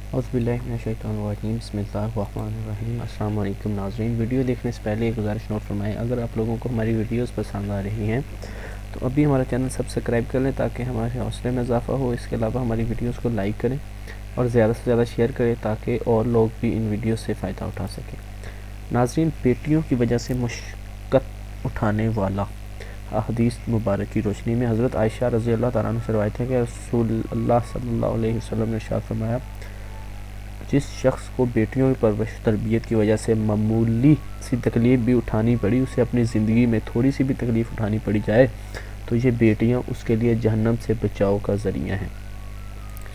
औज़ुबिल्लाहिमिनश्शैतानिर्रजीम बिस्मिल्लाहिर्रहमानिर्रहीम। अस्सलाम वालेकुम नाज़रीन, वीडियो देखने से पहले एक गुजारिश नोट फरमाएं, अगर आप लोगों को हमारी वीडियोस पसंद आ रही हैं तो अभी हमारा चैनल सब्सक्राइब कर लें ताकि हमारे हौसले में इजाफ़ा हो। इसके अलावा हमारी वीडियोस को लाइक करें और ज़्यादा से ज़्यादा शेयर करें ताकि और लोग भी इन वीडियोस से फ़ायदा उठा सकें। नाज़रीन, बेटियों की वजह से मुश्क़त उठाने वाला हदीस मुबारक की रोशनी में हज़रत आयशा रज़ी अल्लाह तआला अन्हा से रवायत है कि रसूल अल्लाह सल्लल्लाहु अलैहि वसल्लम ने इरशाद फरमाया, जिस शख्स को बेटियों की परवरिश तरबियत की वजह से मामूली सी तकलीफ़ भी उठानी पड़ी, उसे अपनी ज़िंदगी में थोड़ी सी भी तकलीफ़ उठानी पड़ी जाए तो ये बेटियां उसके लिए जहन्नम से बचाव का ज़रिया हैं।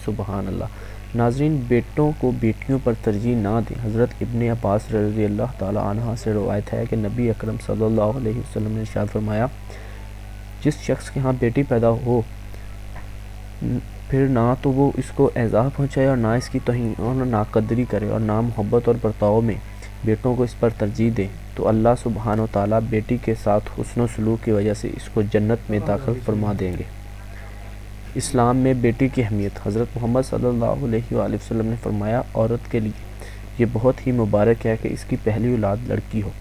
सुबहान अल्लाह। नाज़रीन, बेटों को बेटियों पर तरजीह ना दें। हज़रत इब्ने अब्बास रज़ी अल्लाह तआला अन्हा से रवायत है कि नबी अकरम सल्लल्लाहु अलैहि वसल्लम ने इरशाद फरमाया, जिस शख्स के यहाँ बेटी पैदा हो फिर ना तो वो इसको एज़ा पहुँचाए और ना इसकी तौहीन और नाकदरी करे और ना मोहब्बत और बर्ताव में बेटों को इस पर तरजीह दे, तो अल्लाह सुब्हानो ताला बेटी के साथ हुस्न सलूक की वजह से इसको जन्नत में दाखिल फरमा देंगे। इस्लाम में बेटी की अहमियत। हज़रत मोहम्मद सल्लल्लाहु अलैहि वसल्लम ने फरमाया, औरत के लिए ये बहुत ही मुबारक है कि इसकी पहली औलाद लड़की हो।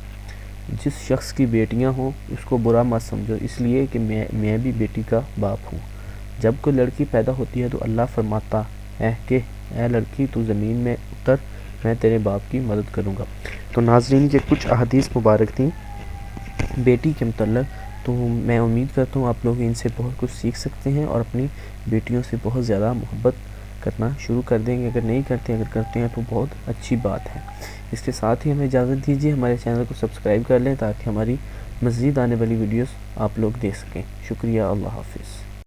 जिस शख्स की बेटियां हों उसको बुरा मत समझो, इसलिए कि मैं भी बेटी का बाप हूँ। जब कोई लड़की पैदा होती है तो अल्लाह फरमाता है कि ए लड़की, तू ज़मीन में उतर, मैं तेरे बाप की मदद करूँगा। तो नाज़रीन, ये कुछ अहादीस मुबारक थी बेटी के मतलब। तो मैं उम्मीद करता हूँ आप लोग इनसे बहुत कुछ सीख सकते हैं और अपनी बेटियों से बहुत ज़्यादा मोहब्बत करना शुरू कर देंगे। अगर नहीं करते, अगर करते हैं तो बहुत अच्छी बात है। इसके साथ ही हमें इजाज़त दीजिए, हमारे चैनल को सब्सक्राइब कर लें ताकि हमारी मज़ीद आने वाली वीडियोस आप लोग देख सकें। शुक्रिया, अल्लाह हाफ़िज़।